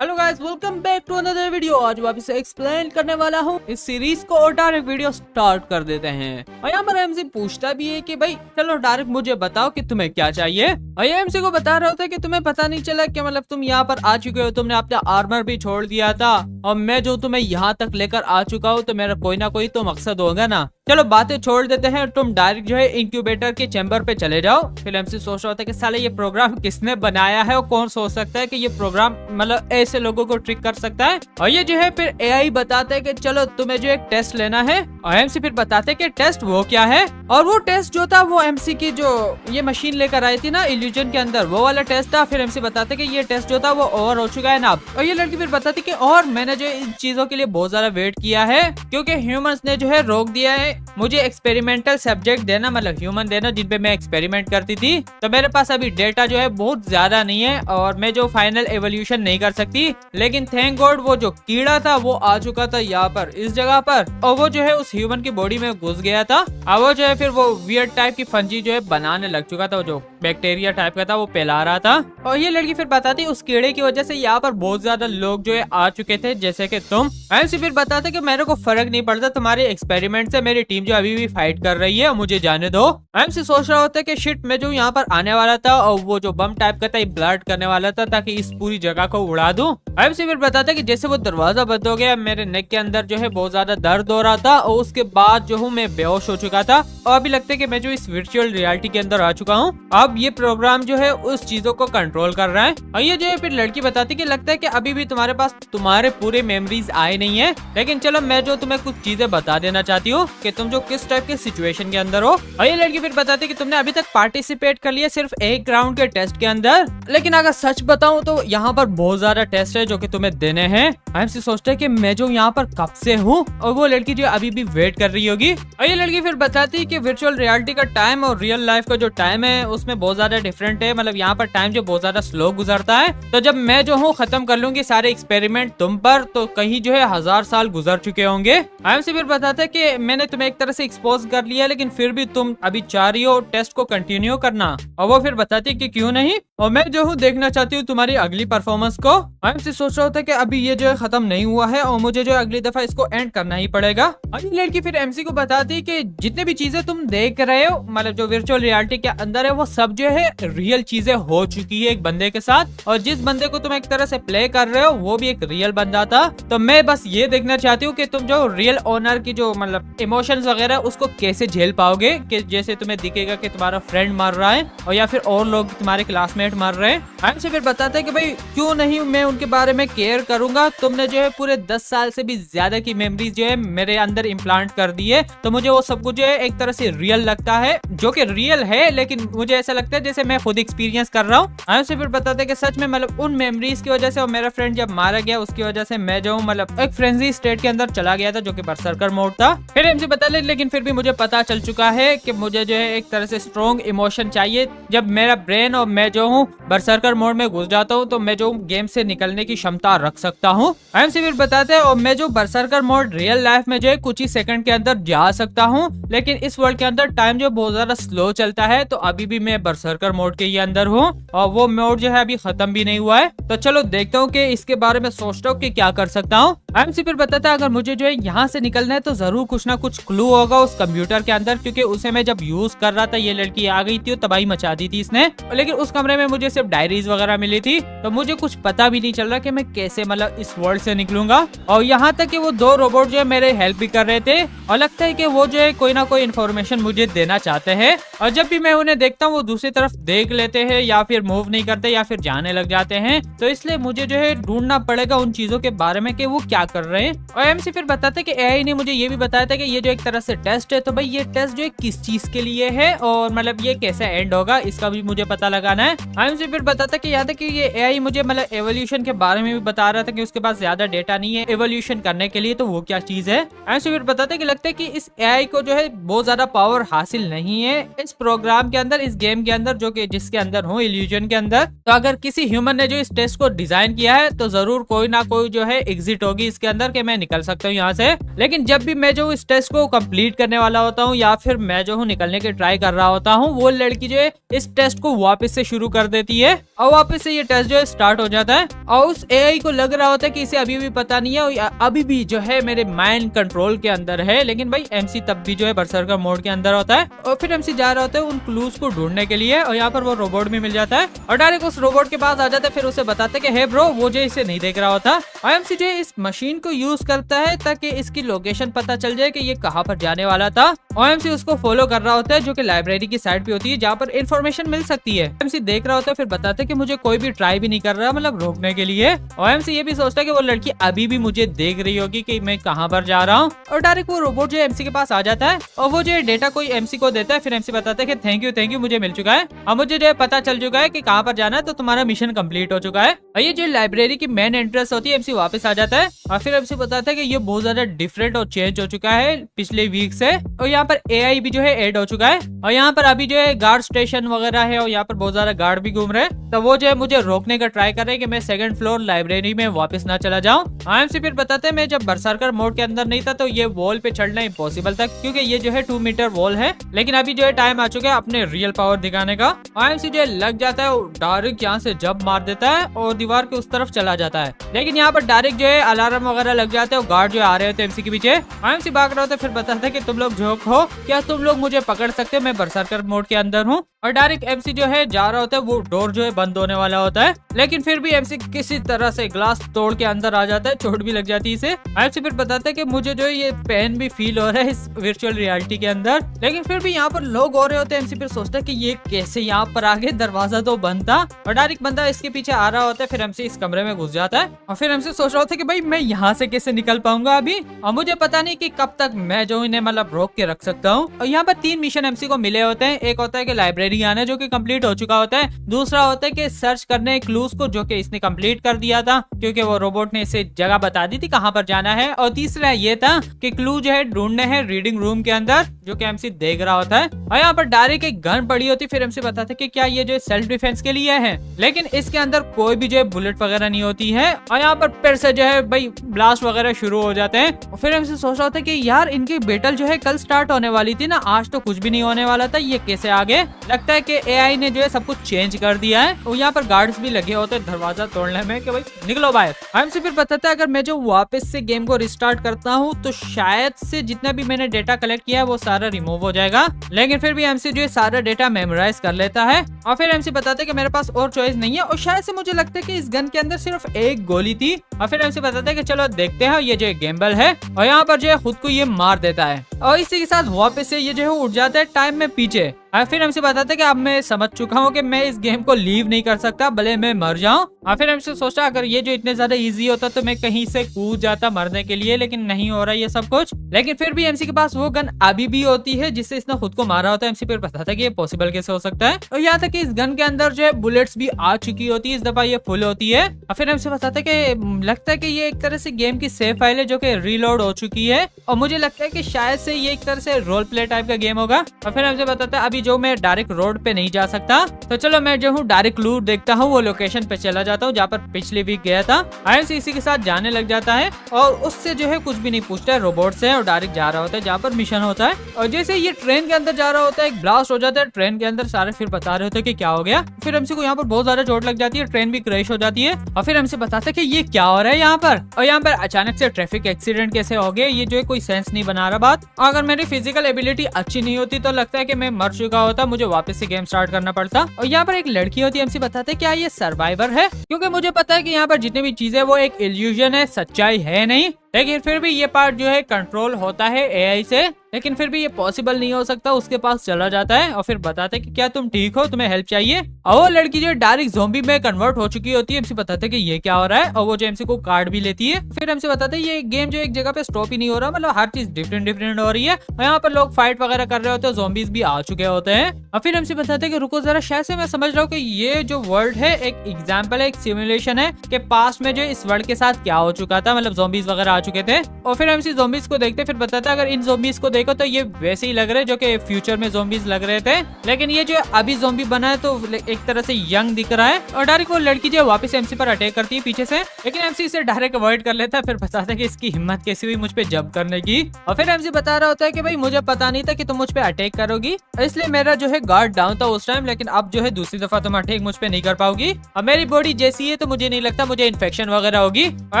Hello guys, welcome back to another video. आज वापस से एक्सप्लेन करने वाला हूँ इस सीरीज को और डायरेक्ट वीडियो स्टार्ट कर देते हैं। और यहाँ पर एमसी पूछता भी है कि भाई चलो डायरेक्ट मुझे बताओ कि तुम्हें क्या चाहिए। और ये एमसी को बता रहा होता है कि तुम्हें पता नहीं चला कि मतलब तुम यहाँ पर आ चुके हो, तुमने अपना आर्मर भी छोड़ दिया था और मैं जो तुम्हें यहाँ तक लेकर आ चुका हूँ तो मेरा कोई ना कोई तो मकसद होगा ना। चलो बातें छोड़ देते हैं, तुम डायरेक्ट जो है इंक्यूबेटर के चैम्बर पे चले जाओ। फिर एमसी सोच रहा होता है कि साले ये प्रोग्राम किसने बनाया है और कौन सोच सकता है कि ये प्रोग्राम मतलब ऐसे लोगों को ट्रिक कर सकता है। और ये जो है फिर एआई बताता है कि चलो तुम्हें जो एक टेस्ट लेना है और एमसी फिर बताते हैं कि टेस्ट वो क्या है। और वो टेस्ट जो था वो एमसी की जो ये मशीन लेकर आई थी ना इल्यूजन के अंदर, वो वाला टेस्ट था। फिर एमसी बताते कि ये टेस्ट जो था वो ओवर हो चुका है ना। और ये लड़की फिर बताती कि और मैंने जो इन चीजों के लिए बहुत ज्यादा वेट किया है क्योंकि ह्यूमंस ने जो है रोक दिया है मुझे एक्सपेरिमेंटल सब्जेक्ट देना, मतलब ह्यूमन देना जिन पे मैं एक्सपेरिमेंट करती थी। तो मेरे पास अभी डेटा जो है बहुत ज्यादा नहीं है और मैं जो फाइनल एवोल्यूशन नहीं कर सकती। लेकिन थैंक गॉड वो जो कीड़ा था वो आ चुका था यहाँ पर इस जगह पर और वो जो है उस ह्यूमन की बॉडी में घुस गया था। और वो जो है फिर वो वियर्ड टाइप की फंजी जो है बनाने लग चुका था, जो बैक्टीरिया टाइप का था वो फैला रहा था। और ये लड़की फिर बताती उस कीड़े की वजह से यहाँ पर बहुत ज्यादा लोग जो है आ चुके थे जैसे कि तुम। एमसी फिर बताते कि मेरे को फर्क नहीं पड़ता तुम्हारे एक्सपेरिमेंट से, मेरी टीम जो अभी भी फाइट कर रही है मुझे जाने दो। एमसी सोच रहा होता है कि शिट मैं जो यहाँ पर आने वाला था और वो जो बम टाइप का था ब्लड करने वाला था ताकि इस पूरी जगह को उड़ा दूं। एमसी फिर बताता है कि जैसे वो दरवाजा बंद हो गया मेरे नेक के अंदर जो है बहुत ज्यादा दर्द हो रहा था और उसके बाद जो हूँ मैं बेहोश हो चुका था और अभी लगता है कि मैं जो इस वर्चुअल रियलिटी के अंदर आ चुका हूँ। अब ये प्रोग्राम जो है उस चीजों को कंट्रोल कर रहा है। और ये जो है फिर लड़की बताती कि लगता है कि अभी भी तुम्हारे पास तुम्हारे पूरे मेमोरीज आए नहीं है, लेकिन चलो मैं जो तुम्हें कुछ चीजें बता देना चाहती हूँ कि तुम जो किस टाइप के सिचुएशन के अंदर हो। और ये लड़की फिर बताती कि तुमने अभी तक पार्टिसिपेट कर लिया सिर्फ एक राउंड के टेस्ट के अंदर, लेकिन अगर सच बताऊं तो यहाँ पर बहुत ज्यादा टेस्ट है जो कि तुम्हें देने हैं। एमसी सोचते है कि मैं जो यहाँ पर कब से हूँ और वो लड़की जो अभी भी वेट कर रही होगी। और ये लड़की फिर बताती है कि वर्चुअल रियलिटी का टाइम और रियल लाइफ का जो टाइम है उसमें बहुत ज्यादा डिफरेंट है, मतलब यहाँ पर टाइम जो बहुत ज्यादा स्लो गुजरता है। तो जब मैं जो हूँ खत्म कर लूंगी सारे एक्सपेरिमेंट तुम पर तो कहीं जो है 1000 साल गुजर चुके होंगे। एमसी फिर बताते है कि मैंने तुम्हें एक तरह से एक्सपोज कर लिया लेकिन फिर भी तुम अभी चाह रही हो टेस्ट को कंटिन्यू करना। और वो फिर बताती है कि क्यों नहीं, और मैं जो हूँ देखना चाहती हूँ तुम्हारी अगली परफॉर्मेंस को। एमसी सोच रहा होता है कि अभी ये जो है खत्म नहीं हुआ है और मुझे जो है अगली दफा इसको एंड करना ही पड़ेगा। और ये लड़की फिर एमसी को बताती है कि जितने भी चीजें तुम देख रहे हो मतलब जो वर्चुअल रियलिटी के अंदर है वो सब जो है रियल चीजें हो चुकी है एक बंदे के साथ, और जिस बंदे को तुम एक तरह से प्ले कर रहे हो वो भी एक रियल बंदा था। तो मैं बस ये देखना चाहती हूँ कि तुम जो रियल ओनर की जो मतलब इमोशंस वगैरह उसको कैसे झेल पाओगे, कि जैसे तुम्हें दिखेगा कि तुम्हारा फ्रेंड मर रहा है और या फिर और लोग तुम्हारे क्लासमेट मर रहे हैं। एमसी फिर बताते हैं कि भाई क्यों नहीं मैं उनके बारे में केयर करूंगा, तुमने जो है पूरे 10 साल से भी ज्यादा की मेमोरीज जो है मेरे अंदर इम्प्लांट कर दी है, तो मुझे वो सब कुछ जो है एक तरह से रियल लगता है, जो कि रियल है लेकिन मुझे ऐसा लगता है जैसे मैं खुद एक्सपीरियंस कर रहा हूँ। एमसी फिर बताते हैं कि सच में मतलब उन मेमोरीज की वजह से और मेरा फ्रेंड जब मारा गया उसकी वजह से मैं जो हूँ मतलब एक फ्रेंजी स्टेट के अंदर चला गया था जो कि बरसरकर मोड था। फिर एमसी बता ले लेकिन फिर भी मुझे पता चल चुका है कि मुझे जो है एक तरह से स्ट्रॉन्ग इमोशन चाहिए। जब मेरा ब्रेन और मैं जो हूँ बरसरकर मोड में घुस जाता हूँ तो मैं जो गेम से निकलने की क्षमता रख सकता हूँ। एमसी फिर बताते हैं और मैं जो बरसरकर मोड रियल लाइफ में जो है कुछ ही सेकंड के अंदर जा सकता हूँ, लेकिन इस वर्ल्ड के अंदर टाइम जो बहुत ज्यादा स्लो चलता है तो अभी भी मैं बरसरकर मोड के ही अंदर हूँ और वो मोड जो है अभी खत्म भी नहीं हुआ है। तो चलो देखता हूँ कि इसके बारे में सोचता हूँ कि क्या कर सकता हूँ। एमसी फिर बताता है अगर मुझे जो है यहाँ से निकलना है तो जरूर कुछ ना कुछ क्लू होगा उस कंप्यूटर के अंदर, क्योंकि उसे मैं जब यूज कर रहा था ये लड़की आ गई थी और तबाही मचा दी थी इसने, लेकिन उस कमरे में मुझे सिर्फ डायरीज वगैरह मिली थी तो मुझे कुछ पता भी नहीं चल रहा कि मैं कैसे मतलब इस वर्ल्ड से निकलूंगा। और यहाँ तक कि वो दो रोबोट जो है मेरे हेल्प भी कर रहे थे और लगता है कि वो जो है कोई ना कोई इन्फॉर्मेशन मुझे देना चाहते हैं, और जब भी मैं उन्हें देखता हूँ वो दूसरी तरफ देख लेते हैं या फिर मूव नहीं करते या फिर जाने लग जाते हैं, तो इसलिए मुझे जो है ढूंढना पड़ेगा उन चीजों के बारे में कि वो क्या कर रहे हैं। और एमसी फिर बताते कि एआई ने मुझे ये भी बताया था कि ये जो एक तरह से टेस्ट है, तो भाई ये टेस्ट जो है किस चीज के लिए है और मतलब ये कैसे एंड होगा इसका भी मुझे पता लगाना है। एमसी फिर बताता कि यहाँ तक कि ये एआई मुझे मतलब एवोल्यूशन के बारे में भी बता रहा था कि उसके पास ज्यादा डेटा नहीं है एवोल्यूशन करने के लिए, तो वो क्या चीज है। एमसी फिर बताते कि लगता है कि इस एआई को जो है बहुत ज्यादा पावर हासिल नहीं है इस प्रोग्राम के अंदर, इस गेम के अंदर जो कि जिसके अंदर हूँ इल्यूजन के अंदर। तो अगर किसी ह्यूमन ने जो इस टेस्ट को डिजाइन किया है तो जरूर कोई ना कोई जो है एग्जिट होगी इसके अंदर कि मैं निकल सकता हूँ यहाँ से। लेकिन जब भी मैं जो इस टेस्ट को कंप्लीट करने वाला होता हूँ या फिर मैं जो हूँ निकलने की ट्राई कर रहा होता हूँ वो लड़की जो है इस टेस्ट को वापस से शुरू कर कर देती है और वापस से ये टेस्ट जो है स्टार्ट हो जाता है। और उस एआई को लग रहा होता है कि इसे अभी भी पता नहीं है और अभी भी जो है मेरे माइंड कंट्रोल के अंदर है, लेकिन भाई एमसी तब भी जो है बरसरकर मोड के अंदर होता है। और फिर एमसी जा रहा होता है उन क्लूज को ढूंढने के लिए और यहाँ पर वो रोबोट भी मिल जाता है और डायरेक्ट उस रोबोट के पास आ जाता है। फिर उसे बताते कि हे ब्रो, वो जो इसे नहीं देख रहा होता। और एमसी जो इस मशीन को यूज करता है ताकि इसकी लोकेशन पता चल जाए कि ये कहाँ पर जाने वाला था। और एमसी उसको फॉलो कर रहा होता है जो कि लाइब्रेरी की साइड पे होती है जहाँ पर इन्फॉर्मेशन मिल सकती है। एमसी देख रहा होता है, फिर बताते हैं कि मुझे कोई भी ट्राई भी नहीं कर रहा मतलब रोकने के लिए। और एमसी ये भी सोचता है कि वो लड़की अभी भी मुझे देख रही होगी कि मैं कहाँ पर जा रहा हूँ। और डायरेक्ट वो रोबोट जो एमसी के पास आ जाता है और वो जो डेटा कोई एमसी को देता है। फिर एमसी बताता है कि थैंक यू मुझे मिल चुका है और मुझे जो है पता चल चुका है कि कहाँ पर जाना है, तो तुम्हारा मिशन कंप्लीट हो चुका है। और ये जो लाइब्रेरी की मेन एंट्रेंस होती है, एमसी वापस आ जाता है और फिर एमसी बताता है कि ये बहुत ज्यादा डिफरेंट और चेंज हो चुका है पिछले वीक से। और यहाँ पर एआई भी जो है ऐड हो चुका है और यहाँ पर अभी जो है गार्ड स्टेशन वगैरह है और यहाँ पर बहुत ज्यादा गार्ड भी घूम रहे हैं। तो वो जो है मुझे रोकने का ट्राई कर रहे हैं कि मैं सेकंड फ्लोर लाइब्रेरी में वापस ना चला जाऊं। एमसी फिर बताते हैं मैं जब बरसरकर मोड के अंदर नहीं था तो ये वॉल पे चढ़ना इम्पॉसिबल था क्योंकि ये जो है 2 मीटर वॉल है, लेकिन अभी जो है टाइम आ चुका है अपने रियल पावर दिखाने का। एमसी जो है लग जाता है और डायरेक्ट यहाँ से जब मार देता है और दीवार के उस तरफ चला जाता है। लेकिन यहाँ पर डायरेक्ट जो है अलार्म वगैरह लग जाते हैं और गार्ड जो आ रहे होते हैं एमसी के पीछे। एमसी भाग रहा होता है, फिर बताता है कि तुम लोग जोक हो क्या, तुम लोग मुझे पकड़ सकते हो, मैं बरसरकर मोड के अंदर हूँ। और डायरेक्ट एमसी जो है जा रहा होता है, वो डोर जो है बंद होने वाला होता है, लेकिन फिर भी एमसी किसी तरह से ग्लास तोड़ के अंदर आ जाता है, चोट भी लग जाती है इसे। एमसी फिर बताता है कि मुझे जो है ये पेन भी फील हो रहा है इस वर्चुअल रियलिटी के अंदर, लेकिन फिर भी यहाँ पर लोग हो रहे होते हैं। एमसी फिर सोचता है कि ये कैसे यहाँ पर आगे, दरवाजा तो बंद था। और डायरेक्ट बंदा इसके पीछे आ रहा होता है, फिर एमसी इस कमरे में घुस जाता है और फिर एमसी सोच रहा होता है कि भाई मैं यहाँ से कैसे निकल पाऊंगा अभी, और मुझे पता नहीं कि कब तक मैं जो इन्हें मतलब रोक के रख सकता हूँ। और यहाँ पर 3 मिशन एमसी को मिले होते हैं। एक होता है कि लाइब्रेरी आना जो कि कंप्लीट हो चुका होता है, दूसरा होता है कि सर्च करने क्लूज को जो कि इसने कंप्लीट कर दिया था क्योंकि वो रोबोट ने इसे जगह बता दी थी कहाँ पर जाना है, और तीसरा ये था कि क्लू जो है ढूंढने हैं रीडिंग रूम के अंदर जो कि एमसी देख रहा होता है। और यहाँ पर डायरेक्ट एक गन पड़ी होती है। फिर एमसी बताता है कि क्या ये जो सेल्फ डिफेंस के लिए है, लेकिन इसके अंदर कोई भी जो है बुलेट वगैरह नहीं होती है। और यहाँ पर फिर से जो है भाई ब्लास्ट वगैरह शुरू हो जाते हैं। फिर एमसी सोच रहा होता है कि यार इनकी बैटल जो है कल स्टार्ट होने वाली थी ना, आज तो कुछ भी नहीं होने वाला था, ये कैसे आगे। लगता है कि एआई ने जो है सब कुछ चेंज कर दिया है। और यहाँ पर गार्ड्स भी लगे होते हैं दरवाजा तोड़ने में कि भाई निकलो बाहर। एमसी फिर बताता है अगर मैं जो वापस से गेम को रिस्टार्ट करता हूँ तो शायद से जितना भी मैंने डेटा कलेक्ट किया है वो सारा रिमूव हो जाएगा, लेकिन फिर भी एमसी जो है सारा डेटा मेमोराइज कर लेता है। और फिर एमसी बताते हैं कि मेरे पास और चॉइस नहीं है और शायद से मुझे लगता है कि इस गन के अंदर सिर्फ एक गोली थी। और फिर एमसी बताते हैं कि चलो देखते हैं। ये जो गेम्बल है और यहाँ पर जो है खुद को ये मार देता है और इसी के साथ वापस से ये जो है उठ जाता है टाइम में पीछे। और फिर हमसे बताते हैं कि अब मैं समझ चुका हूँ कि मैं इस गेम को लीव नहीं कर सकता भले मैं मर जाऊं। और फिर हमसे सोचा अगर ये जो इतने ज्यादा इजी होता तो मैं कहीं से कूद जाता मरने के लिए, लेकिन नहीं हो रहा ये सब कुछ। लेकिन फिर भी एमसी के पास वो गन अभी भी होती है जिससे इसने खुद को मारा होता है। एमसी फिर बताता है कि ये पॉसिबल कैसे हो सकता है। और यहाँ तक कि इस गन के अंदर जो है बुलेट्स भी आ चुकी होती है, इस दफा ये फुल होती है। और फिर हमसे बताता है कि लगता है कि ये एक तरह से गेम की सेव फाइल है जो कि रीलोड हो चुकी है और मुझे लगता है कि शायद से ये एक तरह से रोल प्ले टाइप का गेम होगा। और फिर हमसे बताता है अभी जो मैं डायरेक्ट रोड पे नहीं जा सकता, तो चलो मैं जो हूँ डायरेक्ट लूट देखता हूँ, वो लोकेशन पे चला जाता हूँ जहाँ पर पिछले वीक गया था। आईएमसी इसी के साथ जाने लग जाता है और उससे जो है कुछ भी नहीं पूछता है, रोबोट से, और डायरेक्ट जा रहा होता है जहाँ पर मिशन होता है। और जैसे ये ट्रेन के अंदर जा रहा होता है एक ब्लास्ट हो जाता है ट्रेन के अंदर, सारे फिर बता रहे होते हैं कि क्या हो गया। फिर एमसी को यहाँ पर बहुत ज्यादा चोट लग जाती है, ट्रेन भी क्रैश हो जाती है। और फिर एमसी बताता है कि ये क्या हो रहा है यहाँ पर, और यहाँ पर अचानक से ट्रैफिक एक्सीडेंट कैसे हो गया, ये जो है कोई सेंस नहीं बना रहा बात। अगर मेरी फिजिकल एबिलिटी अच्छी नहीं होती तो लगता है कि मैं मर चुका होता, मुझे वापस से गेम स्टार्ट करना पड़ता। और यहाँ पर एक लड़की होती है, एमसी बताते हैं क्या ये सर्वाइवर है, क्योंकि मुझे पता है कि यहाँ पर जितनी भी चीजें वो एक इल्यूजन है, सच्चाई है नहीं। लेकिन फिर भी ये पार्ट जो है कंट्रोल होता है एआई से, लेकिन फिर भी ये पॉसिबल नहीं हो सकता। उसके पास चला जाता है और फिर बताते हैं कि क्या तुम ठीक हो, तुम्हें हेल्प चाहिए। और वो लड़की जो है डायरेक्ट ज़ॉम्बी में कन्वर्ट हो चुकी होती है। एमसी बताते हैं कि ये क्या हो रहा है, और वो जो एमसी को कार्ड भी लेती है। फिर एमसी बताते हैं ये गेम जो एक जगह पे स्टॉप ही नहीं हो रहा, मतलब हर चीज डिफरेंट हो रही है। और यहाँ पर लोग फाइट वगैरह कर रहे होते हैं, ज़ॉम्बीज भी आ चुके होते हैं। और फिर एमसी बताते हैं कि रुको जरा, शायद से मैं समझ रहा हूँ कि ये जो वर्ल्ड है एक एग्जाम्पल है, एक सिमुलेशन है कि पास्ट में जो इस वर्ल्ड के साथ क्या हो चुका था, मतलब ज़ॉम्बीज वगैरह आ चुके थे। और फिर एमसी ज़ॉम्बीज को देखते फिर बताता है अगर इन ज़ॉम्बीज को देखो तो ये वैसे ही लग रहे जो कि फ्यूचर में ज़ॉम्बीज लग रहे थे, लेकिन ये जो अभी ज़ॉम्बी बना है तो एक तरह से यंग दिख रहा है। और डायरेक्ट वो लड़की जो वापस एमसी पर अटैक करती है पीछे से, लेकिन एमसी इसे डायरेक्ट अवॉइड कर लेता है। फिर बताता है कि इसकी हिम्मत कैसी हुई मुझ पे जंप करने की। और फिर एमसी बता रहा होता है कि भाई मुझे पता नहीं था कि तुम मुझ पे अटैक करोगी, इसलिए मेरा जो है गार्ड डाउन था उस टाइम, लेकिन अब जो है दूसरी दफा तुम अटैक मुझ पे नहीं कर पाओगी। अब मेरी बॉडी जैसी है तो मुझे नहीं लगता मुझे इन्फेक्शन वगैरह होगी। और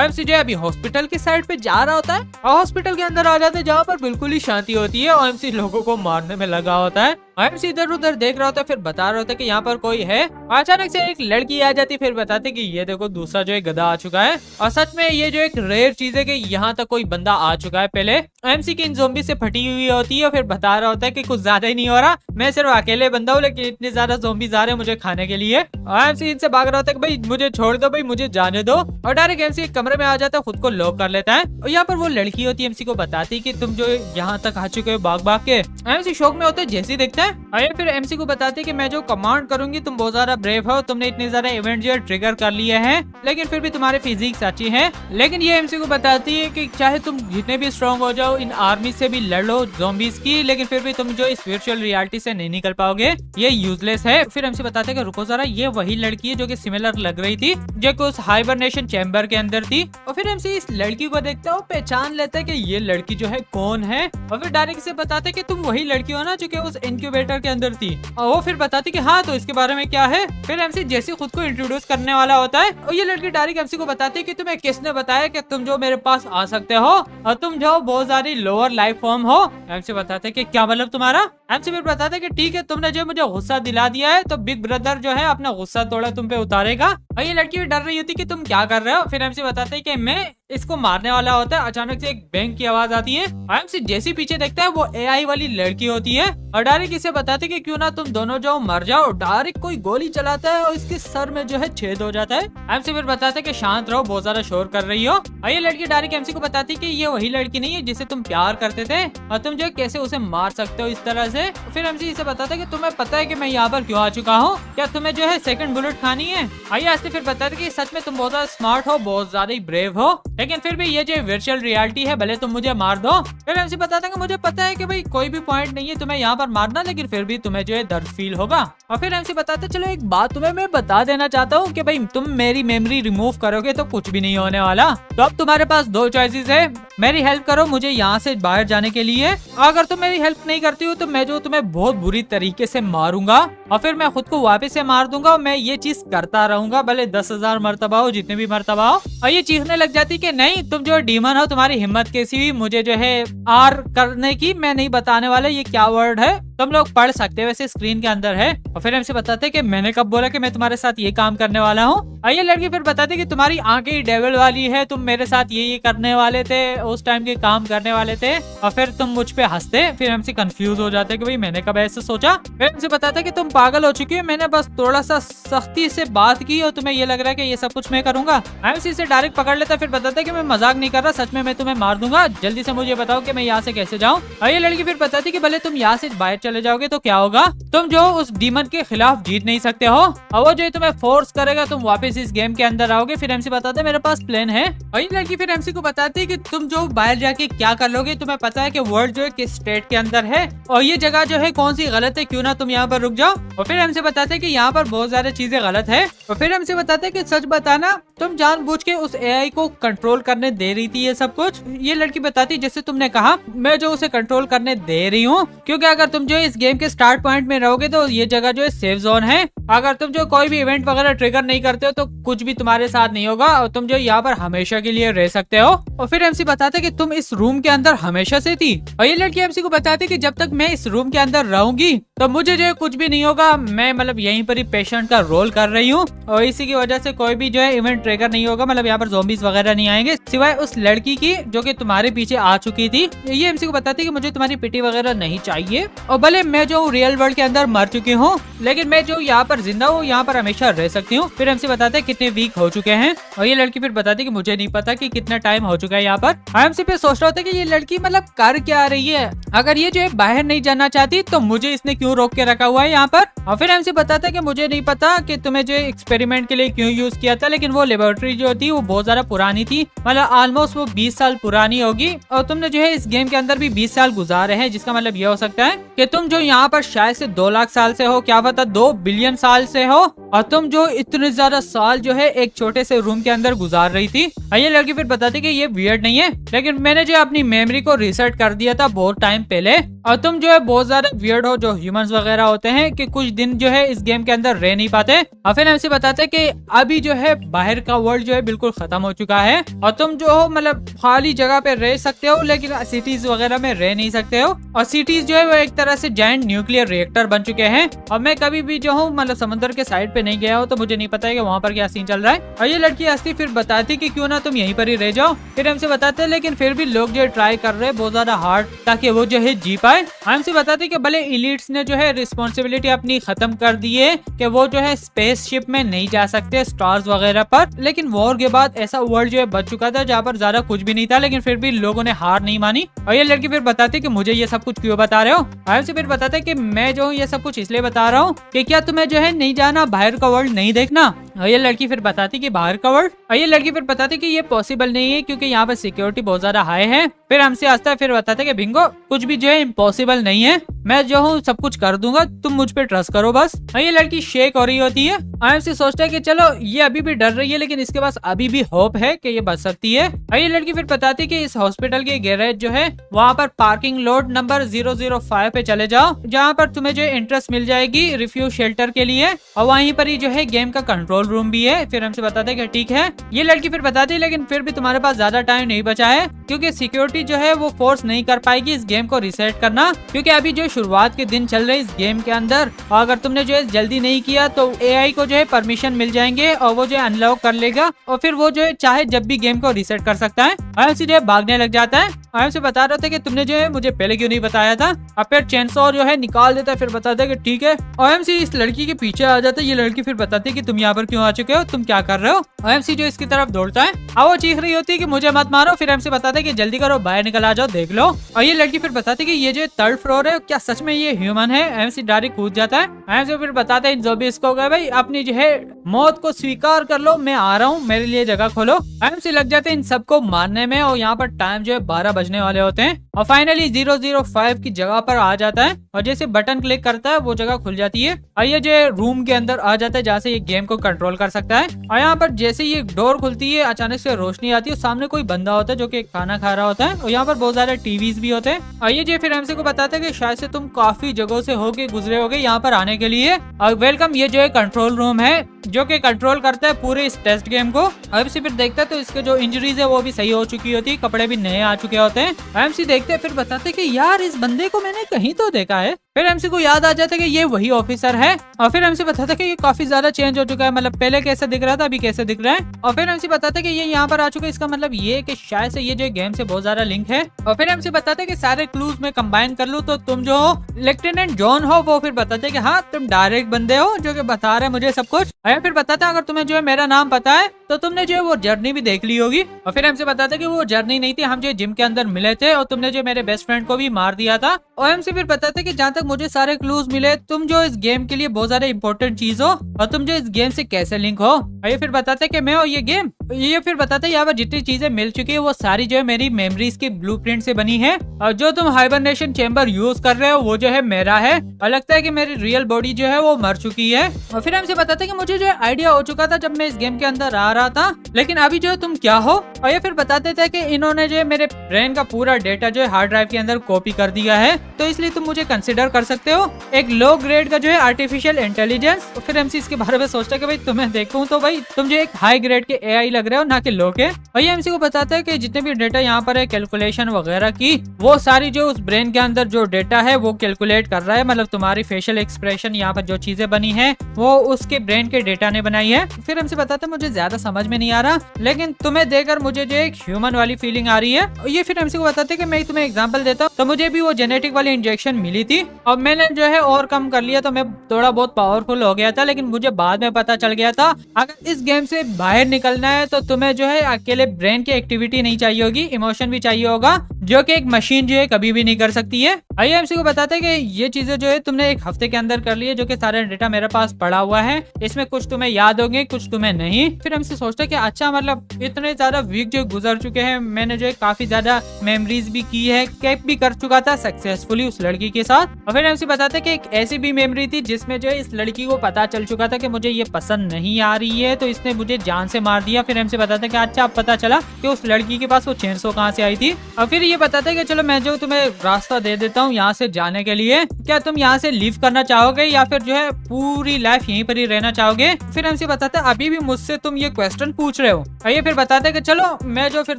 एमसी जो है अभी हॉस्पिटल की साइड पे जा रहा होता है और हॉस्पिटल के अंदर आ जाते हैं जहाँ पर बिल्कुल ही शांति होती है और एमसी लोगों को मारने में लगा होता है। एमसी इधर उधर देख रहा होता है, फिर बता रहा होता है कि यहाँ पर कोई है। अचानक से एक लड़की आ जाती, फिर बताते कि ये देखो दूसरा जो है गधा आ चुका है। और सच में ये जो एक रेयर चीज है कि यहाँ तक कोई बंदा आ चुका है पहले। एमसी की इन ज़ॉम्बी से फटी हुई होती है और फिर बता रहा होता है कि कुछ ज्यादा ही नहीं हो रहा, मैं सिर्फ अकेले बंदा हूँ लेकिन इतने ज्यादा ज़ॉम्बीज आ रहे हैं मुझे खाने के लिए। और एमसी इनसे भाग रहा होता है कि भाई मुझे छोड़ दो, भाई मुझे जाने दो। और डायरेक्ट एमसी एक कमरे में आ जाता है, खुद को लॉक कर लेता है। और यहाँ पर वो लड़की होती है एमसी को बताती कि तुम जो यहाँ तक आ चुके हो भाग भाग के। एमसी शौक में होता है जैसे ही देखता है। और फिर एमसी को बताते कि मैं जो कमांड करूंगी तुम बहुत ज्यादा ब्रेव हो, तुमने इतने ज्यादा इवेंट जो ट्रिगर कर लिए हैं, लेकिन फिर भी तुम्हारे फिजिक्स अच्छी है। लेकिन ये एमसी को बताती है कि चाहे तुम जितने भी स्ट्रॉन्ग हो जाओ, इन आर्मी से भी लड़ लो ज़ॉम्बीज की, लेकिन फिर भी तुम जो इस वर्चुअल रियलिटी से नहीं निकल पाओगे, ये यूजलेस है। फिर एमसी बताते हैं कि रुको जरा, ये वही लड़की है जो कि सिमिलर लग रही थी, जो कि उस हाइबरनेशन चैम्बर के अंदर थी। और फिर एमसी इस लड़की को देखता है, पहचान लेता है कि ये लड़की जो है कौन है। और फिर डायरेक्ट से बताते कि तुम वही लड़की हो ना जो कि उस इनक्यूबेटर के अंदर थी। और वो फिर बताती कि हाँ तो इसके बारे में क्या है। फिर एमसी जैसे खुद को इंट्रोड्यूस करने वाला होता है और ये लड़की डायरेक्ट एमसी को बताती है कि तुम्हें किसने बताया कि तुम जो मेरे पास आ सकते हो और तुम जो बहुत सारी लोअर लाइफ फॉर्म हो। एमसी बताते कि क्या मतलब तुम्हारा। एमसी फिर बताते कि ठीक है तुमने जो मुझे गुस्सा दिला दिया है तो बिग ब्रदर जो है अपना गुस्सा थोड़ा तुम पे उतारेगा। और ये लड़की भी डर रही होती कि तुम क्या कर रहे हो। फिर एमसी बताते कि मैं इसको मारने वाला होता है। अचानक से एक बैंक की आवाज आती है। एमसी जैसे पीछे देखता है वो एआई वाली लड़की होती है और डायरेक्ट इसे बताते कि क्यों ना तुम दोनों जाओ मर जाओ। डायरेक्ट कोई गोली चलाता है और इसके सर में जो है छेद हो जाता है। एमसी फिर बताते कि शांत रहो, बहुत ज्यादा शोर कर रही हो। और ये लड़की डायरेक्ट एमसी को बताती कि ये वही लड़की नहीं है जिसे तुम प्यार करते थे और तुम जो कैसे उसे मार सकते हो इस तरह से। फिर एमसी इसे बताता कि तुम्हें पता है कि मैं यहाँ पर क्यों आ चुका हूँ, क्या तुम्हें जो है सेकंड बुलेट खानी है। आइए आस्ते फिर बताते कि सच में तुम बहुत ज्यादा स्मार्ट हो, बहुत ज्यादा ही ब्रेव हो, लेकिन फिर भी ये जो वर्चुअल रियलिटी है भले तुम मुझे मार दो। फिर एमसी बताता कि मुझे पता है कि भाई कोई भी पॉइंट नहीं है तुम्हें यहाँ पर मारना, लेकिन फिर भी तुम्हें जो है दर्द फील होगा। और फिर एमसी बताते चलो एक बात तुम्हें मैं बता देना चाहता हूँ कि भाई तुम मेरी मेमोरी रिमूव करोगे तो कुछ भी नहीं होने वाला। तो अब तुम्हारे पास दो चॉइसेस है, मेरी हेल्प करो मुझे यहाँ से बाहर जाने के लिए, अगर तुम मेरी हेल्प नहीं करती हो तो मैं जो तुम्हें बहुत बुरी तरीके से मारूंगा और फिर मैं खुद को वापस से मार दूंगा और मैं ये चीज करता रहूंगा भले 10,000 मरतबा हो, जितने भी मरतबा हो। और ये चीखने लग जाती कि नहीं तुम जो डीमन हो, तुम्हारी हिम्मत कैसी हुई मुझे जो है आर करने की, मैं नहीं बताने वाला ये क्या वर्ड है, तुम लोग पढ़ सकते हैं वैसे स्क्रीन के अंदर है। और फिर हमसे बताते कि मैंने कब बोला कि मैं तुम्हारे साथ ये काम करने वाला हूँ। और ये लड़की फिर बताती कि तुम्हारी आंखें डेविल वाली है, तुम मेरे साथ ये करने वाले थे, उस टाइम के काम करने वाले थे और फिर तुम मुझ पे हंसते। फिर हमसे कंफ्यूज हो जाते कि भाई मैंने कब ऐसे सोचा। फिर हमसे बताता कि तुम पागल हो चुकी हो, मैंने बस थोड़ा सा सख्ती से बात की और तुम्हें ये लग रहा है कि ये सब कुछ मैं करूंगा। एमसी से डायरेक्ट पकड़ लेता, फिर बताता कि मैं मजाक नहीं कर रहा, सच में मैं तुम्हें मार दूंगा, जल्दी से मुझे बताओ कि मैं यहाँ से कैसे जाऊँ। और ये लड़की फिर बताती कि भले तुम यहाँ से बाहर चले जाओगे तो क्या होगा, तुम जो उस डीमन के खिलाफ जीत नहीं सकते हो और वो जो तुम्हें फोर्स करेगा तुम वापस इस गेम के अंदर आओगे। फिर एमसी बताते मेरे पास प्लान है। और ये लड़की फिर एमसी को बताती है कि तुम जो बाहर जाके क्या कर लोगे, तुम्हें पता है कि वर्ल्ड जो है किस स्टेट के अंदर है और ये जगह जो है कौन सी गलत है, क्यों ना तुम यहाँ पर रुक जाओ। और फिर एमसी बताते कि यहाँ पर बहुत सारी चीजें गलत है। और फिर एमसी बताते कि सच बताना तुम जानबूझ के उस एआई को कंट्रोल करने दे रही थी ये सब कुछ। ये लड़की बताती जैसे तुमने कहा मैं जो उसे कंट्रोल करने दे रही हूँ, क्योंकि अगर तुम जो इस गेम के स्टार्ट पॉइंट में रहोगे तो ये जगह जो है सेफ जोन है, अगर तुम जो कोई भी इवेंट वगैरह ट्रिगर नहीं करते हो तो कुछ भी तुम्हारे साथ नहीं होगा और तुम जो यहाँ पर हमेशा के लिए रह सकते हो। और फिर एमसी बताते कि तुम इस रूम के अंदर हमेशा से थी। और ये लड़की एमसी को बताती कि जब तक मैं इस रूम के अंदर रहूंगी तो मुझे जो है कुछ भी नहीं होगा, मैं मतलब यहीं पर ही पेशेंट का रोल कर रही हूँ और इसी की वजह से कोई भी जो है इवेंट ट्रिगर नहीं होगा, मतलब यहाँ पर ज़ॉम्बीज वगैरह नहीं आएंगे सिवाय उस लड़की की जो कि तुम्हारे पीछे आ चुकी थी। ये एमसी को बताती कि मुझे तुम्हारी पिटी वगैरह नहीं चाहिए और भले मैं जो रियल वर्ल्ड के अंदर मर चुकी हूँ लेकिन मैं जो यहाँ पर जिंदा हूँ यहाँ पर हमेशा रह सकती हूँ। फिर एमसी बताते कितने वीक हो चुके हैं और ये लड़की फिर बताती कि मुझे नहीं पता कि कितना टाइम हो चुका है यहाँ पर। एमसी पे सोच रहा होता है कि ये लड़की मतलब कर क्या रही है, अगर ये जो है बाहर नहीं जाना चाहती तो मुझे इसने क्यों रोक के रखा हुआ है यहाँ पर। और फिर एमसी बताता है कि मुझे नहीं पता कि तुम्हें जो एक्सपेरिमेंट के लिए क्यों यूज किया था, लेकिन वो लेबोरेटरी जो थी वो बहुत ज्यादा पुरानी थी, मतलब ऑलमोस्ट वो 20 साल पुरानी होगी। और तुमने जो है इस गेम के अंदर भी 20 साल गुजारे हैं, जिसका मतलब ये हो सकता है कि तुम जो यहाँ पर शायद से 2 लाख साल से हो, क्या पता 2 बिलियन साल से हो, और तुम जो इतने ज्यादा साल जो है एक छोटे से रूम के अंदर गुजार रही थी। ये लड़की फिर बताती कि ये वियर्ड नहीं है, लेकिन मैंने जो अपनी मेमोरी को रिसेट कर दिया था बहुत टाइम पहले, और तुम जो है बहुत ज्यादा वियर्ड हो, जो ह्यूमंस वगैरह होते हैं कि कुछ दिन जो है इस गेम के अंदर रह नहीं पाते। और फिर हमसे बताते हैं कि अभी जो है बाहर का वर्ल्ड जो है बिल्कुल खत्म हो चुका है, और तुम जो हो मतलब खाली जगह पे रह सकते हो, लेकिन सिटीज वगैरह में रह नहीं सकते हो। और सिटीज जो है वो एक तरह से जायंट न्यूक्लियर रिएक्टर बन चुके हैं। और मैं कभी भी जो हूँ मतलब समंदर के साइड पे नहीं गया हूँ, तो मुझे नहीं पता है कि वहाँ पर क्या सीन चल रहा है। और ये लड़की हंसती फिर बताती कि क्यों ना तुम यहीं पर ही रह जाओ। फिर हमसे बताते हैं लेकिन फिर भी लोग जो है ट्राई कर रहे हैं बहुत ज्यादा हार्ड, ताकि वो जो है जी पाए। हमसे बताते कि भले इलीट्स ने जो है रिस्पॉन्सिबिलिटी अपनी खत्म कर दी है कि वो जो है स्पेसशिप में नहीं जा सकते स्टार्स वगैरह पर, लेकिन वॉर के बाद ऐसा वर्ल्ड जो है बच चुका था जहाँ पर ज्यादा कुछ भी नहीं था, लेकिन फिर भी लोगों ने हार नहीं मानी। और ये लड़की फिर बताती कि मुझे ये सब कुछ क्यों बता रहे हो। हमसे फिर बताते कि मैं जो हूँ ये सब कुछ इसलिए बता रहा हूँ कि क्या तुम्हें जो है नहीं जाना, बाहर का वर्ल्ड नहीं देखना। और ये लड़की फिर बताती कि बाहर का वर्ल्ड, और ये लड़की फिर बताती कि ये पॉसिबल नहीं है क्योंकि यहाँ पर सिक्योरिटी बहुत ज्यादा हाई है। फिर हमसे हंसता है, फिर बताते कि बिंगो कुछ भी जो है इम्पॉसिबल नहीं है, मैं जो हूँ सब कुछ कर दूंगा, तुम मुझ पे ट्रस्ट करो बस। और ये लड़की शेक हो रही होती है। हमसे सोचता है कि चलो ये अभी भी डर रही है, लेकिन इसके पास अभी भी होप है कि ये बच सकती है। और ये लड़की फिर बताती है कि इस हॉस्पिटल के गैरेज जो है वहाँ पर पार्किंग लॉट नंबर 005 पे चले जाओ, जहाँ पर तुम्हें जो इंटरेस्ट मिल जाएगी रिफ्यूज शेल्टर के लिए, और वहीं पर ही जो है गेम का कंट्रोल रूम भी है। फिर हमसे बताते हैं कि ठीक है। ये लड़की फिर बताती है लेकिन फिर भी तुम्हारे पास ज्यादा टाइम नहीं बचा है, क्योंकि सिक्योरिटी जो है वो फोर्स नहीं कर पाएगी इस गेम को रिसेट करना, क्योंकि अभी जो शुरुआत के दिन चल रहे इस गेम के अंदर, और अगर तुमने जो है जल्दी नहीं किया तो एआई को जो है परमिशन मिल जाएंगे और वो जो है अनलॉक कर लेगा, और फिर वो जो है चाहे जब भी गेम को रिसेट कर सकता है। आयमसी जो है भागने लग जाता है। आयमसी बता रहे थे कि तुमने जो है मुझे पहले क्यों नहीं बताया था। अब फिर चेनसॉ जो है निकाल देता है, फिर बताता है कि ठीक है। आयमसी इस लड़की के पीछे आ जाता है। ये लड़की फिर बताती है कि तुम यहाँ पर क्यों आ चुके हो, तुम क्या कर रहे हो। आयमसी जो इसकी तरफ दौड़ता है, अब वो चीख रही होती है कि मुझे मत मारो। फिर हमसे बताते हैं कि जल्दी करो, बाहर निकल आ जाओ, देख लो। और ये लड़की फिर बताती है कि ये जो 3rd फ्लोर है, क्या सच में ये ह्यूमन है। एमसी डायरेक्ट कूद जाता है। एमसी फिर बताते हैं इन ज़ॉम्बीज़ को भाई अपनी जो है मौत को स्वीकार कर लो, मैं आ रहा हूँ, मेरे लिए जगह खोलो। एमसी लग जाते हैं इन सबको मारने में, और यहाँ पर टाइम जो है 12 बजने वाले होते हैं, और फाइनली 005 की जगह पर आ जाता है, और जैसे बटन क्लिक करता है वो जगह खुल जाती है, और ये जो रूम के अंदर आ जाता है जहाँ से ये गेम को कंट्रोल कर सकता है। और यहाँ पर जैसे ये डोर खुलती है अचानक से रोशनी आती है, सामने कोई बंदा होता है जो कि खाना खा रहा होता है, और यहाँ पर बहुत सारे टीवीज भी होते हैं। और ये जो फिर एमसी को बताता है कि शायद से तुम काफी जगहों से होके गुजरे होगे यहाँ पर आने के लिए, और वेलकम, ये जो है कंट्रोल रूम है जो कि कंट्रोल करता है पूरे इस टेस्ट गेम को। एमसी फिर देखता है तो इसके जो इंजरीज है वो भी सही हो चुकी होती है, कपड़े भी नए आ चुके होते हैं। एमसी देखते हैं, फिर बताते हैं कि यार इस बंदे को मैंने कहीं तो देखा है। फिर एमसी को याद आ जाता है कि ये वही ऑफिसर है, और फिर एमसी बताता है कि ये काफी ज्यादा चेंज हो चुका है, मतलब पहले कैसे दिख रहा था अभी कैसे दिख रहा है। और फिर एमसी बताता है कि ये यहाँ पर आ चुका है, इसका मतलब ये कि शायद से ये जो गेम से बहुत ज्यादा लिंक है। और फिर एमसी बताता है कि सारे क्लूज में कंबाइन कर लूं तो तुम जो लेफ्टिनेंट जॉन हो। वो फिर बताते हैं कि हाँ तुम डायरेक्ट बंदे हो जो कि बता रहे मुझे सब कुछ। और फिर बताता है अगर तुम्हें जो है मेरा नाम पता है तो तुमने जो है वो जर्नी भी देख ली होगी। और फिर हमसे बताते कि वो जर्नी नहीं थी, हम जो जिम के अंदर मिले थे और तुमने जो मेरे बेस्ट फ्रेंड को भी मार दिया था। और हमसे फिर बताते कि जहाँ तक मुझे सारे क्लूज मिले, तुम जो इस गेम के लिए बहुत ज्यादा इंपॉर्टेंट चीज हो, और तुम जो इस गेम से कैसे लिंक हो। और ये फिर बताते कि मैं और ये गेम, ये फिर बताते यहाँ पर जितनी चीजें मिल चुकी है वो सारी जो है मेरी मेमोरीज की ब्लूप्रिंट से बनी है, और जो तुम हाइबरनेशन चेम्बर यूज कर रहे हो वो जो है मेरा है, और लगता है कि मेरी रियल बॉडी जो है वो मर चुकी है। और फिर हमसे बताते कि मुझे जो आइडिया हो चुका था जब मैं इस गेम के अंदर आ रहा था, लेकिन अभी जो है तुम क्या हो। और ये फिर बताते थे कि इन्होंने जो है मेरे ब्रेन का पूरा डेटा जो है हार्ड ड्राइव के अंदर कॉपी कर दिया है, तो इसलिए तुम मुझे कंसिडर कर सकते हो एक लो ग्रेड का जो है आर्टिफिशियल इंटेलिजेंस। तो फिर एमसी इसके बारे में सोचता है कि भाई तुम्हें देखूं तो भाई तुम जो एक हाई ग्रेड के एआई लग रहे हो, ना कि लो के। और ये एमसी को बताता है कि जितने भी डेटा यहाँ पर है कैलकुलेशन वगैरह की, वो सारी जो उस ब्रेन के अंदर जो डेटा है वो कैलकुलेट कर रहा है, मतलब तुम्हारी फेशियल एक्सप्रेशन यहाँ पर जो चीजें बनी है वो उसके ब्रेन के डेटा ने बनाई है। फिर हमसे बताते मुझे ज्यादा समझ में नहीं आ रहा, लेकिन तुम्हें देखकर मुझे जो एक ह्यूमन वाली फीलिंग आ रही है। और ये फिर हमसे को बताते कि मैं तुम्हें एग्जांपल देता हूँ, तो मुझे भी वो जेनेटिक वाली इंजेक्शन मिली थी और मैंने जो है और कम कर लिया, तो मैं थोड़ा बहुत पावरफुल हो गया था, लेकिन मुझे बाद में पता चल गया था अगर इस गेम से बाहर निकलना है तो तुम्हें जो है अकेले ब्रेन की एक्टिविटी नहीं चाहिए होगी, इमोशन भी चाहिए होगा, जो कि एक मशीन जो है कभी भी नहीं कर सकती है। एमसी को बताते हैं कि ये चीजें जो है तुमने एक हफ्ते के अंदर कर ली है, जो कि सारे डेटा मेरे पास पड़ा हुआ है, इसमें कुछ तुम्हें याद होंगे कुछ तुम्हें नहीं। फिर एमसी सोचता है कि अच्छा मतलब इतने ज्यादा वीक जो गुजर चुके हैं, मैंने जो है काफी ज्यादा मेमोरीज भी की है, कैप भी कर चुका था सक्सेसफुली उस लड़की के साथ। और फिर एमसी बताते हैं कि एक ऐसी भी मेमोरी थी जिसमें जो है इस लड़की को पता चल चुका था कि मुझे ये पसंद नहीं आ रही है, तो इसने मुझे जान से मार दिया। फिर एमसी बताते हैं कि अच्छा अब पता चला कि उस लड़की के पास वो चेनसो कहाँ से आई थी। और फिर ये बताते हैं कि चलो मैं जो तुम्हें रास्ता दे देता हूँ यहाँ से जाने के लिए, क्या तुम यहाँ से लीव करना चाहोगे या फिर जो है पूरी लाइफ यहीं पर ही रहना चाहोगे। फिर एमसी बताते हैं अभी भी मुझसे तुम ये क्वेश्चन पूछ रहे हो। और ये फिर बताते हैं कि चलो मैं जो फिर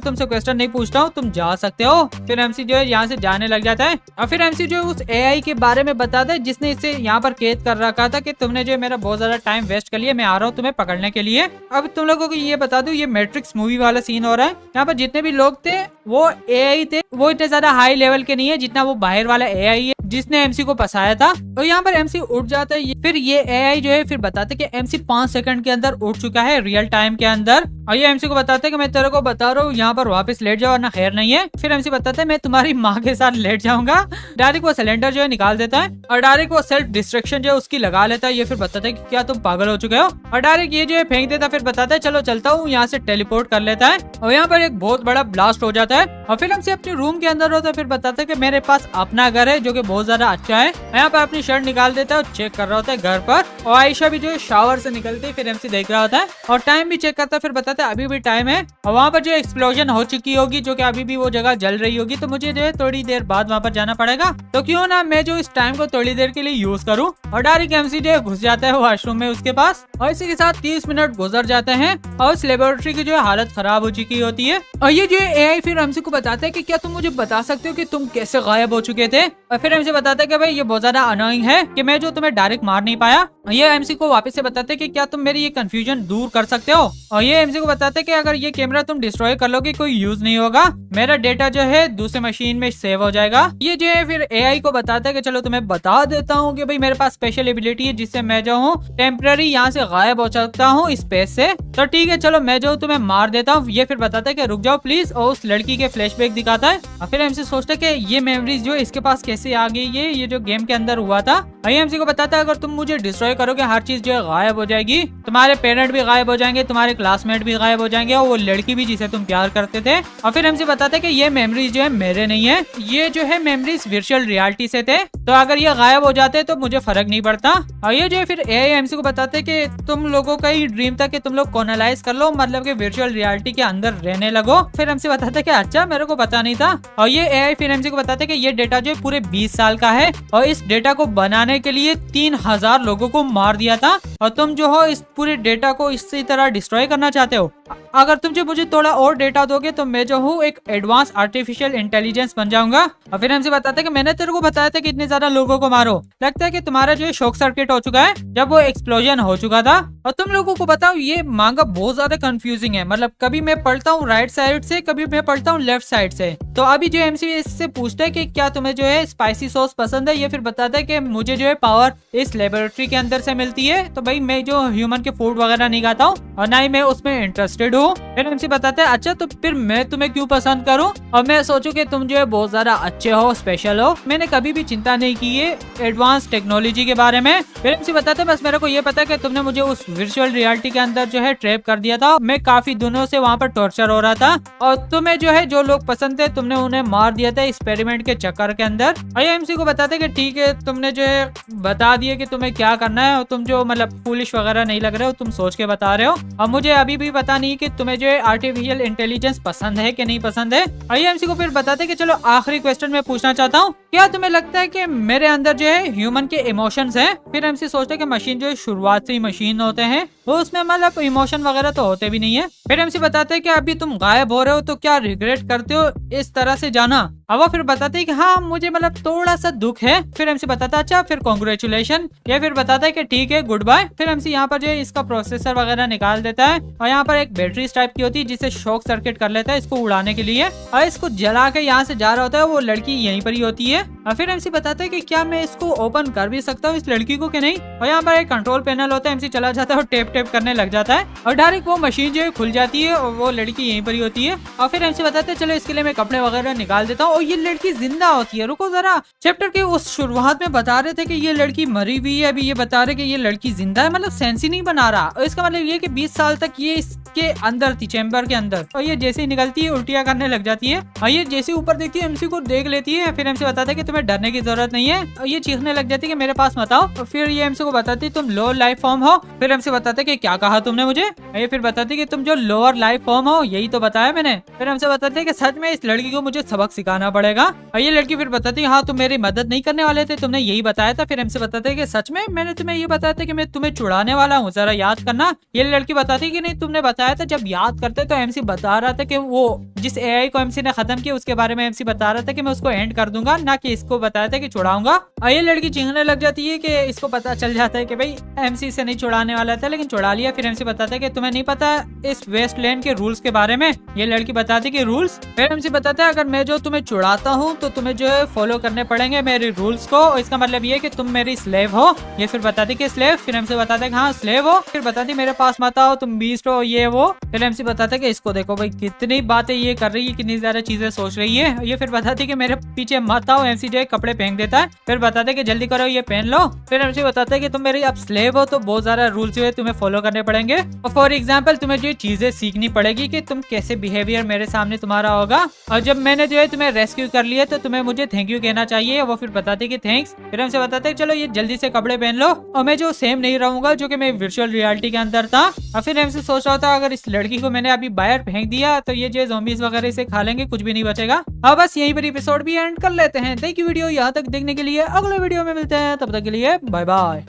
तुमसे क्वेश्चन नहीं पूछता हूँ, तुम जा सकते हो। फिर एमसी जो है यहाँ से जाने लग जाता है। और फिर एमसी जो उस एआई के बारे में बताता है जिसने इसे यहाँ पर कैद कर रखा था कि तुमने जो मेरा बहुत ज्यादा टाइम वेस्ट कर लिया, मैं आ रहा हूँ तुम्हें पकड़ने के लिए। अब तुम लोगों को ये बता दूं, ये मैट्रिक्स मूवी वाला सीन हो रहा है। यहाँ पर जितने भी लोग थे वो एआई थे, वो इतने ज्यादा हाई लेवल के नहीं है जितना वो बाहर वाला एआई है जिसने एमसी को फंसाया था। तो यहाँ पर एमसी उठ जाता है। फिर ये एआई जो है फिर बताते कि एमसी 5 सेकंड के अंदर उठ चुका है रियल टाइम के अंदर। और ये एमसी को बताते हैं कि मैं तेरे को बता रहा हूँ यहाँ पर वापस लेट जाओ वरना खैर नहीं है। फिर एमसी बताते हैं मैं तुम्हारी माँ के साथ लेट जाऊंगा। डायरेक्ट वो सिलेंडर जो है निकाल देता है और डायरेक्ट वो सेल्फ डिस्ट्रक्शन जो है उसकी लगा लेता है। ये फिर बताता है कि क्या तुम पागल हो चुके हो, और डायरेक्ट ये जो है फेंक देता है। फिर बताता है चलो चलता हूँ, यहाँ से टेलीपोर्ट कर लेता है और यहाँ पर एक बहुत बड़ा ब्लास्ट हो जाता है। और फिर हमसे अपने रूम के अंदर होता है। फिर बताता है कि मेरे पास अपना घर है जो कि बहुत ज्यादा अच्छा है। यहाँ पर अपनी शर्ट निकाल देता है और चेक कर रहा होता है घर पर। और आयशा भी जो है शावर से निकलती है। फिर एमसी देख रहा होता है और टाइम भी चेक करता है। फिर बताता है अभी भी टाइम है और वहाँ पर जो एक्सप्लोजन हो चुकी होगी, जो कि अभी भी वो जगह जल रही होगी, तो मुझे जो है थोड़ी देर बाद वहाँ पर जाना पड़ेगा। तो क्यों ना मैं जो इस टाइम को थोड़ी देर के लिए यूज करूँ। और डायरेक्ट एमसी जो है घुस जाता है वॉशरूम में उसके पास। और इसी के साथ 30 मिनट गुजर जाते हैं और उस लेबोरेटरी की जो है हालत खराब हो चुकी होती है। और ये जो एआई फिर एमसी को बताता है कि क्या तुम मुझे बता सकते हो कि तुम कैसे गायब हो चुके थे। और फिर एमसी बताता है कि भाई ये बहुत ज्यादा अनोइंग है कि मैं जो तुम्हें डायरेक्ट मार नहीं पाया। ये एमसी को वापस से बताते हैं कि क्या तुम मेरी ये कंफ्यूजन दूर कर सकते हो। और ये एमसी को बताते हैं कि अगर ये कैमरा तुम डिस्ट्रॉय कर लोगे कोई यूज नहीं होगा, मेरा डेटा जो है दूसरे मशीन में सेव हो जाएगा। ये जो है फिर एआई को बताता है कि चलो तुम्हें बता देता हूँ कि भाई मेरे पास स्पेशल एबिलिटी है जिससे मैं जो हूँ टेम्पररी यहाँ से गायब हो सकता हूँ स्पेस से। तो ठीक है चलो मैं जो तुम्हें मार देता हूँ। ये फिर बताता है कि रुक जाओ प्लीज, और उस लड़की के फ्लैशबैक दिखाता है। और फिर एमसी सोचता है कि ये मेमोरीज जो इसके पास कैसे आ गई, ये जो गेम के अंदर हुआ था। एमसी को बताता है अगर तुम मुझे डिस्ट्रॉय करोगे हर चीज जो है गायब हो जाएगी, तुम्हारे पेरेंट भी गायब हो जाएंगे, तुम्हारे क्लासमेट भी गायब हो जाएंगे और वो लड़की भी जिसे तुम प्यार करते थे। और फिर एमसी बताते हैं कि ये मेमोरीज जो है मेरे नहीं है, ये जो है मेमोरीज वर्चुअल रियलिटी से थे, तो अगर ये गायब हो जाते तो मुझे फर्क नहीं पड़ता। और ये जो है फिर एमसी को बताते हैं कि तुम लोगों का ही ड्रीम था कि तुम लोग कॉलोनाइज कर लो, मतलब कि वर्चुअल रियलिटी के अंदर रहने लगो। फिर एमसी बताते हैं कि अच्छा मेरे को पता नहीं था। और ये एआई फिर एमसी को बताते हैं कि ये डेटा जो है पूरे 20 साल का है और इस डेटा को बनाने के लिए 3000 लोगों को मार दिया था, और तुम जो हो इस पूरे डेटा को इसी तरह डिस्ट्रॉय करना चाहते हो। अगर तुम जो मुझे थोड़ा और डेटा दोगे तो मैं जो हूँ एक एडवांस आर्टिफिशियल इंटेलिजेंस बन जाऊंगा। और फिर हमसे बताते हैं कि मैंने तेरे को बताया था कि इतने ज्यादा लोगों को मारो, लगता है कि तुम्हारा जो है शॉक सर्किट हो चुका है जब वो एक्सप्लोजन हो चुका था। और तुम लोगों को बताऊं ये मांगा बहुत ज्यादा कंफ्यूजिंग है, मतलब कभी मैं पढ़ता हूँ राइट साइड से, कभी मैं पढ़ता हूँ लेफ्ट साइड से। तो अभी जो एमसी इससे पूछता है कि क्या तुम्हें जो है स्पाइसी सॉस पसंद है। ये फिर बताता है कि मुझे जो है पावर इस लेबोरेटरी के अंदर से मिलती है, तो भाई मैं जो ह्यूमन के फूड वगैरह नहीं खाता हूँ और ना ही मैं उसमें इंटरेस्टेड हूँ। फिर एमसी बताते हैं अच्छा तो फिर मैं तुम्हें क्यों पसंद करूं, और मैं सोचूं कि तुम जो है बहुत ज्यादा अच्छे हो, स्पेशल हो। मैंने कभी भी चिंता नहीं की है एडवांस टेक्नोलॉजी के बारे में। फिर एमसी बताते हैं बस मेरे को ये पता है कि तुमने मुझे उस वर्चुअल रियलिटी के अंदर जो है ट्रैप कर दिया था, मैं काफी दिनों से वहाँ पर टॉर्चर हो रहा था और तुम्हें जो है जो लोग पसंद थे तुमने उन्हें मार दिया था एक्सपेरिमेंट के चक्कर के अंदर। और एमसी को बताते कि ठीक है तुमने जो है बता दिया कि तुम्हें क्या करना है, और तुम जो मतलब फूलिश वगैरह नहीं लग रहे हो, तुम सोच के बता रहे हो। और मुझे अभी भी पता नहीं कि तुम्हें जो है आर्टिफिशियल इंटेलिजेंस पसंद है कि नहीं पसंद है। एमसी को फिर बताते कि चलो आखिरी क्वेश्चन मैं पूछना चाहता हूँ, क्या तुम्हें लगता है कि मेरे अंदर जो है ह्यूमन के इमोशंस हैं। फिर एमसी सोचता है कि मशीन जो है शुरुआत से ही मशीन होते हैं, वो उसमें मतलब इमोशन वगैरह तो होते भी नहीं है। फिर एमसी बताते हैं कि अभी तुम गायब हो रहे हो तो क्या रिग्रेट करते हो इस तरह से जाना। अब वो फिर बताते हैं कि हाँ मुझे मतलब थोड़ा सा दुख है। फिर एमसी बताता है अच्छा फिर कॉन्ग्रेचुलेशन, या फिर बताता है कि ठीक है गुड बाय। फिर एमसी यहाँ पर जो है इसका प्रोसेसर वगैरह निकाल देता है और यहाँ पर एक बैटरी टाइप की होती है जिसे शॉक सर्किट कर लेता है इसको उड़ाने के लिए, और इसको जला के यहाँ से जा रहा होता है। वो लड़की यहीं पर ही होती है और फिर एमसी बताता है कि क्या मैं इसको ओपन कर भी सकता हूँ इस लड़की को कि नहीं। और यहाँ पर एक कंट्रोल पैनल होता है, एमसी चला जाता है और टेप टेप करने लग जाता है और डायरेक्ट वो मशीन जो है खुल जाती है और वो लड़की यहीं पर ही होती है। और फिर एमसी बताते हैं चलो इसके लिए मैं कपड़े वगैरह निकाल देता हूँ और ये लड़की जिंदा होती है। रुको जरा, चैप्टर के उस शुरुआत में बता रहे थे कि ये लड़की मरी हुई है, अभी ये बता रहे कि ये लड़की जिंदा है, मतलब सेंस ही नहीं बना रहा। और इसका मतलब ये कि 20 साल तक ये इसके अंदर थी, चैम्बर के अंदर, और ये जैसे ही निकलती है उल्टियां करने लग जाती है। और ये जैसे ऊपर देखती है एमसी को देख लेती है। फिर एमसी बताता है कि तुम्हें डरने की जरूरत नहीं है और ये चीखने लग जाती है कि मेरे पास मत आओ। और फिर ये एमसी को बताती है तुम लो लाइफ फॉर्म हो। फिर एमसी बताते हैं कि क्या कहा तुमने मुझे। ये फिर बताती है कि तुम जो लोअर लाइफ फॉर्म हो, यही तो बताया मैंने। फिर हमसे बताते हैं कि सच में इस लड़की को मुझे सबक सिखाना पड़ेगा। और ये लड़की फिर बताती है हाँ तुम मेरी मदद नहीं करने वाले थे, तुमने यही बताया था। फिर हमसे बताते हैं कि सच में मैंने तुम्हें ये बताया था कि मैं तुम्हें छुड़ाने वाला हूँ, जरा याद करना। ये लड़की बताती है कि नहीं तुमने बताया था। जब याद करते तो एमसी बता रहा था कि वो जिस एआई को एमसी ने खत्म किया उसके बारे में एमसी बता रहा था कि मैं उसको एंड कर दूंगा, ना कि इसको बताया था कि छुड़ाऊंगा। और ये लड़की चीखने लग जाती है कि इसको पता चल जाता है कि भाई एमसी से नहीं छुड़ाने वाला था लेकिन छुड़ा लिया। फिर एमसी बताता है कि तुम्हें नहीं पता इस वेस्टलैंड के रूल्स के बारे में। ये लड़की बताती कि रूल्स। फिर एमसी बताता है अगर मैं जो तुम्हें छुड़ाता हूँ तो तुम्हें जो है फॉलो करने पड़ेंगे मेरे रूल्स को। और इसका मतलब ये कि तुम मेरी स्लेव हो। ये फिर बताती कि स्लेव। फिर एमसी बताता है कि हाँ स्लेव हो। फिर बताती मेरे पास मत आओ, तुम बीस्ट हो, ये वो। फिर एमसी बताता है कि इसको देखो भाई कितनी बातें ये कर रही है, कितनी ज्यादा चीजें सोच रही है। ये फिर बताती कि मेरे पीछे मत आओ। एमसी जो है कपड़े फेंक देता है। फिर बताते कि जल्दी करो ये पहन लो। फिर एमसी बताता है कि तुम मेरी अब स्लेव हो तो बहुत सारा रूल्स जो है तुम्हें फॉलो करने पड़ेंगे। और फॉर एग्जाम्पल तुम्हें जो चीजें सीखनी पड़ेगी कि तुम कैसे बिहेवियर मेरे सामने तुम्हारा होगा। और जब मैंने जो है तुम्हें रेस्क्यू कर लिया तो तुम्हें मुझे थैंक यू कहना चाहिए। वो फिर बताते कि थैंक्स। फिर हमसे बताते चलो ये जल्दी से कपड़े पहन लो और मैं जो सेम नहीं रहूंगा जो कि मैं वर्चुअल रियलिटी के अंदर था। और फिर हमसे सोच रहा था अगर इस लड़की को मैंने अभी बाहर फेंक दिया तो ये जो ज़ॉम्बीज़ वगैरह इसे खा लेंगे, कुछ भी नहीं बचेगा। अब बस यहीं पर एपिसोड भी एंड कर लेते हैं। थैंक यू वीडियो यहाँ तक देखने के लिए। अगले वीडियो में मिलते हैं, तब तक के लिए बाय बाय।